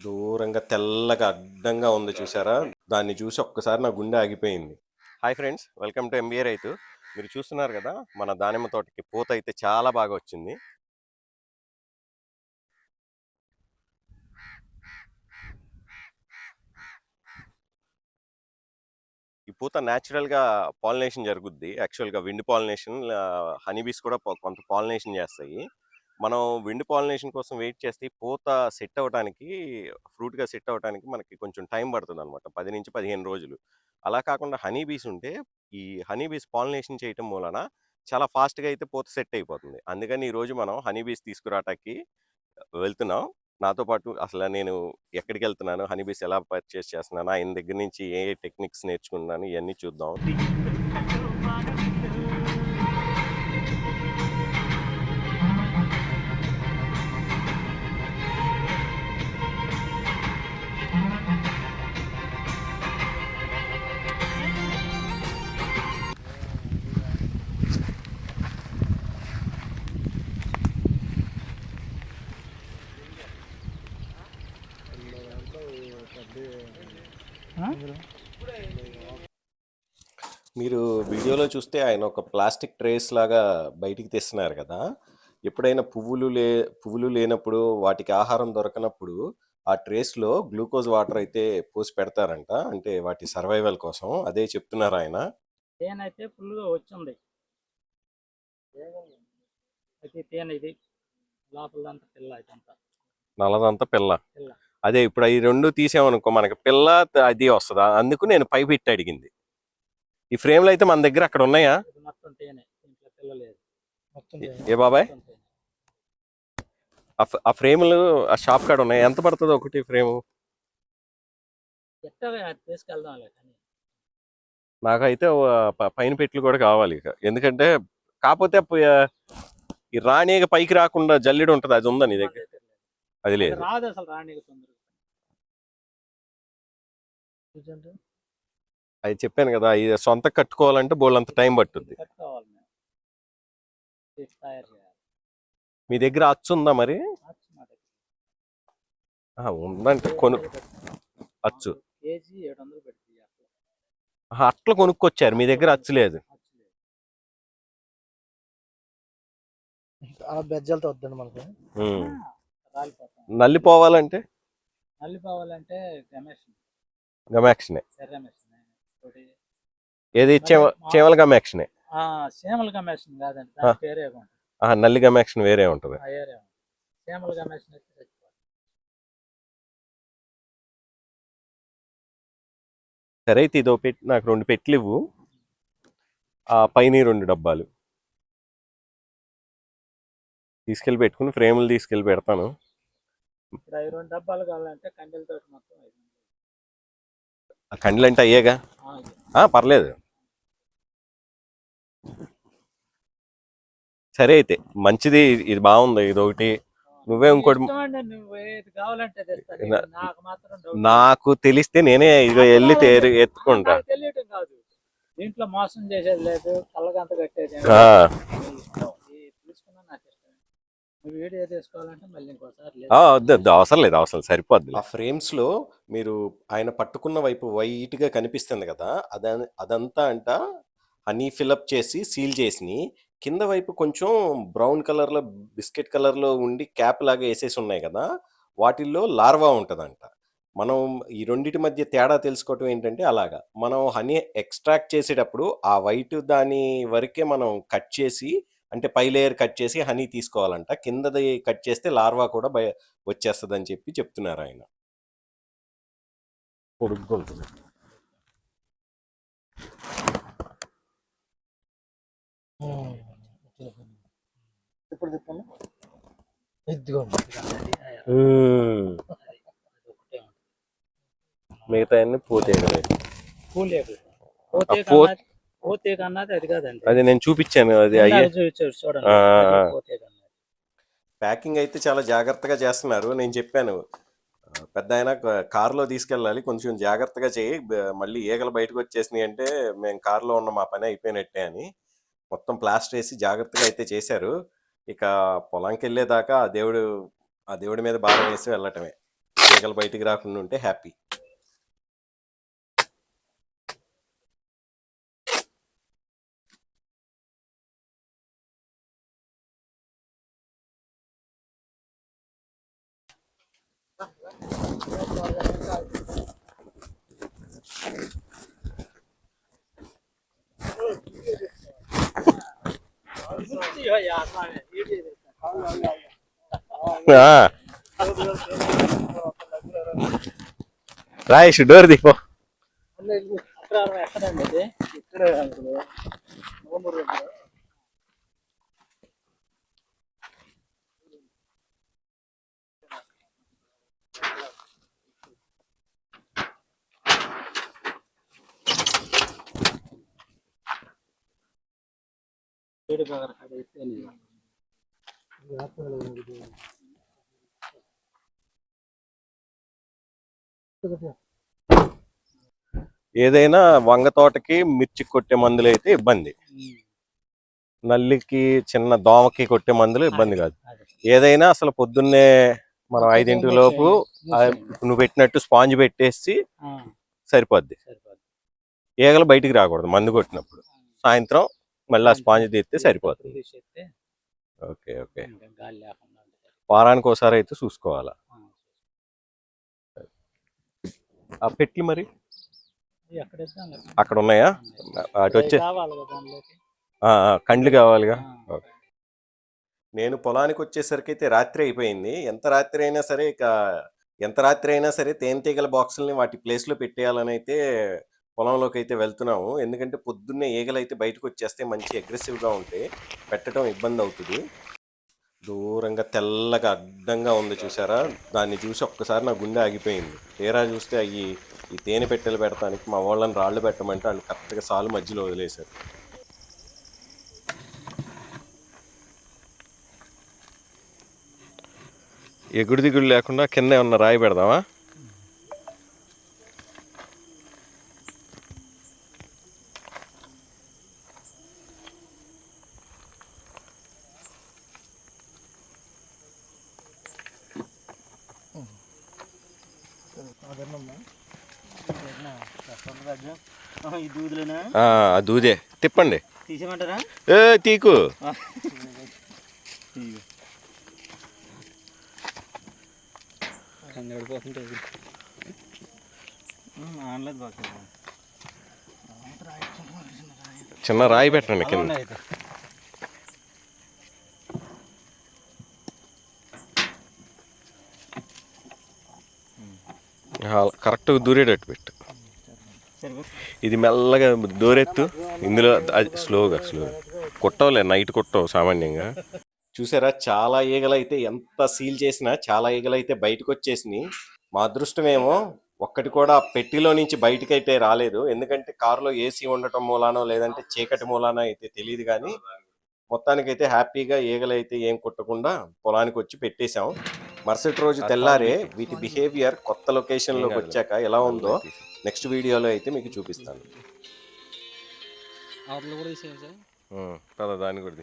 దూరంగా తెల్లగా అడ్డంగా ఉంది చూసారా? దాన్ని చూసి ఒక్కసారి నా గుండె ఆగిపోయింది. Hi friends, welcome to MBA రైతు. మీరు చూస్తున్నారు కదా, మన దానిమ్మ తోటకి పూత అయితే చాలా బాగా వచ్చింది. ఈ పూత న్యాచురల్గా పాలినేషన్ జరుగుద్ది. యాక్చువల్గా విండ్ పాలినేషన్, హనీబీస్ కూడా కొంత పాలినేషన్ చేస్తాయి. మనం విండ్ పాలినేషన్ కోసం వెయిట్ చేస్తే పూత సెట్ అవ్వడానికి, ఫ్రూట్గా సెట్ అవ్వడానికి మనకి కొంచెం టైం పడుతుంది అనమాట, 10 నుంచి 15 రోజులు. అలా కాకుండా హనీబీస్ ఉంటే ఈ హనీబీస్ పాలినేషన్ చేయటం మూలన చాలా ఫాస్ట్గా అయితే పూత సెట్ అయిపోతుంది. అందుకని ఈరోజు మనం హనీబీస్ తీసుకురావటానికి వెళ్తున్నాం. నాతో పాటు అసలు నేను ఎక్కడికి వెళ్తున్నాను, హనీబీస్ ఎలా పర్చేస్ చేస్తున్నాను, ఆయన దగ్గర నుంచి ఏ టెక్నిక్స్ నేర్చుకున్నాను, ఇవన్నీ చూద్దాం. మీరు వీడియోలో చూస్తే ఆయన ఒక ప్లాస్టిక్ ట్రేస్ లాగా బయటికి తెస్తున్నారు కదా. ఎప్పుడైనా పువ్వులు లేనప్పుడు, వాటికి ఆహారం దొరకనప్పుడు ఆ ట్రేస్లో గ్లూకోజ్ వాటర్ అయితే పోసి పెడతారంట, అంటే వాటి సర్వైవల్ కోసం. అదే చెప్తున్నారు ఆయన. తేనైతే ఫుల్గా వచ్చింది. అయితే తేనె ఇది లోపలంతా పిల్ల, ఇదంతా నల్లదంతా పిల్ల. అదే ఇప్పుడు ఈ రెండు తీసామనుకో మనకి పిల్ల అది వస్తుందా? అందుకు నేను పై పెట్టి అడిగింది. ఈ ఫ్రేమ్లు అయితే మన దగ్గర అక్కడ ఉన్నాయా? మొత్తం తేనె, ఇంట్లో పిల్ల లేదు. ఏ బాబాయ్, ఆ ఫ్రేములు ఆ షాప్ కాడ ఉన్నాయి. ఎంత పడుతుంది ఒకటి ఫ్రేము? తీసుకెళ్దాం. నాకైతే పైన పెట్లు కూడా కావాలి ఇక. ఎందుకంటే కాకపోతే ఈ రాణిగా పైకి రాకుండా జల్లెడు ఉంటుంది, అది ఉందా నీ దగ్గర? అది లేదు. రాదు అసలు రాణిగా తొందరగా. అది చెప్పాను కదా, ఇది సొంత కట్టుకోవాలంటే బోళ్ళంత టైం పట్టుద్ది. మీ దగ్గర అచ్చు ఉందా మరి? ఉందంటే కొను అచ్చు కేజీ 700 పెడుతుంది. అట్లా కొనుక్కొచ్చారు, మీ దగ్గర అచ్చు లేదు. బెజ్జలతో వద్దండి మనకు. నల్లిపోవాలంటే గమాక్షన్. ఏది చేమల గమాక్షన్? చేమల గమాక్షన్ కాదండి, పేరే నల్లి గమాక్షన్ వేరే ఉంటుంది. చేమల గమాక్షన్ సరే అయితే ఇదో పెట్టి నాకు 2 పెట్లు ఇవ్వు, ఆ పైన 2 డబ్బాలు తీసుకెళ్ళి పెట్టుకుని ఫ్రేములు తీసుకెళ్ళి పెడతాను. ఇప్పుడు 2 డబ్బాలు కావాలంటే కండెలతో మొత్తం కండ్లు అంటే అయ్యేగా, పర్లేదు. సరే అయితే మంచిది, ఇది బాగుంది. ఇది ఒకటి, నువ్వే ఇంకోటి. నాకు తెలిస్తే నేనే ఇదిగో వెళ్ళి ఎత్తుకుంటా. తెలియటం కాదు, దీంట్లో మోసం చేసేది లేదు, కళ్ళగంత కట్టేది అవసరం లేదు, సరిపోద్ది. ఆ ఫ్రేమ్స్ లో మీరు ఆయన పట్టుకున్న వైపు వైట్ గా కనిపిస్తుంది కదా, అదంతా అంట హనీ ఫిలప్ చేసి సీల్ చేసి, కింద వైపు కొంచెం బ్రౌన్ కలర్లో, బిస్కెట్ కలర్లో ఉండి క్యాప్ లాగా వేసేసి ఉన్నాయి కదా, వాటిల్లో లార్వా ఉంటుందంట. మనం ఈ రెండింటి మధ్య తేడా తెలుసుకోవటం ఏంటంటే, అలాగా మనం హనీ ఎక్స్ట్రాక్ట్ చేసేటప్పుడు ఆ వైట్ దాని వరకే మనం కట్ చేసి, అంటే పై లేయర్ కట్ చేసి హనీ తీసుకోవాలంట. కిందది కట్ చేస్తే లార్వా కూడా వచ్చేస్తుంది అని చెప్తున్నారు ఆయన. పొడుగ్గా ఉంటుంది. ఇప్పుడు చెప్పండి. మిగతా అన్ని పోతేయడమే. అది నేను చూపించాను, అది ప్యాకింగ్ అయితే చాలా జాగ్రత్తగా చేస్తున్నారు. నేను చెప్పాను, పెద్ద ఆయన కారులో తీసుకెళ్ళాలి, కొంచెం జాగ్రత్తగా చేయి, మళ్ళీ ఈగలు బయటకు వచ్చేసినాయి అంటే మేము కారులో ఉన్న మా పని అయిపోయినట్టే అని. మొత్తం ప్లాస్టర్ వేసి జాగ్రత్తగా అయితే చేశారు. ఇక పొలంకి వెళ్ళేదాకా ఆ దేవుడి మీద భారం వేసి వెళ్ళటమే. ఈగలు బయటికి రాకుండా ఉంటే హ్యాపీ. రాయేష్ డోర్ దిపో. ఎక్కడండి ఇది? ఇక్కడ ఏదైనా వంగ తోటకి మిర్చి కొట్టే మందులు అయితే ఇబ్బంది, నల్లికి చిన్న దోమకి కొట్టే మందులు ఇబ్బంది కాదు. ఏదైనా అసలు పొద్దున్నే మనం 5 లోపు నువ్వు పెట్టినట్టు స్పాంజ్ పెట్టేసి సరిపోద్ది. ఈగలు బయటికి రాకూడదు మందు కొట్టినప్పుడు. సాయంత్రం మళ్ళీ ఆ స్పాంజ్ తీస్తే సరిపోతుంది. ఓకే ఓకే, వారానికి ఒకసారి అయితే చూసుకోవాలా. ఆ పెట్లు మరి అక్కడ ఉన్నాయా? అటు వచ్చే కండ్లు కావాలిగా. నేను పొలానికి వచ్చేసరికి అయితే రాత్రి అయిపోయింది. ఎంత రాత్రి అయినా సరే తేనెటీగల బాక్సుల్ని వాటి ప్లేస్లో పెట్టేయాలని అయితే పొలంలోకి అయితే వెళ్తున్నాము. ఎందుకంటే పొద్దున్నే ఈగలు అయితే బయటకు వచ్చేస్తే మంచి అగ్రెసివ్గా ఉంటాయి, పెట్టడం ఇబ్బంది అవుతుంది. దూరంగా తెల్లగా అడ్డంగా ఉంది చూసారా, దాన్ని చూసి ఒక్కసారి నా గుండె ఆగిపోయింది. తీరా చూస్తే ఈ తేనె పెట్టెలు పెడతానికి మా వాళ్ళని రాళ్ళు పెట్టమంటే వాళ్ళు కరెక్ట్గా సాలు మధ్యలో వదిలేశారు. ఎగుడు దిగుడు లేకుండా కింద ఏమన్నా రాయి పెడదామా? దూదే తిప్పండి. తీసేమంటారా? తీకు. చిన్న రాయి పెట్టండి కింద. కరెక్ట్గా దూరేటట్టు పెట్టు. ఇది మెల్లగా దూరెత్తు. ఇందులో స్లోగా కొట్టవులే, నైట్ కొట్టవు సామాన్యంగా. చూసారా, చాలా ఈగలు అయితే ఎంత సీల్ చేసినా చాలా ఈగలు అయితే బయటకు వచ్చేసినాయి. మా అదృష్టమేమో ఒక్కటి కూడా పెట్టిలో నుంచి బయటకైతే రాలేదు. ఎందుకంటే కారులో ఏసీ ఉండటం మూలానో లేదంటే చీకటి మూలానో అయితే తెలియదు, కానీ మొత్తానికైతే హ్యాపీగా ఈగలు అయితే ఏం కొట్టకుండా పొలానికి వచ్చి పెట్టేశాం. మరుసటి రోజు తెల్లారే వీటి బిహేవియర్ కొత్త లొకేషన్లోకి వచ్చాక ఎలా ఉందో నెక్స్ట్ వీడియోలో అయితే మీకు చూపిస్తాను. దాన్ని కూడా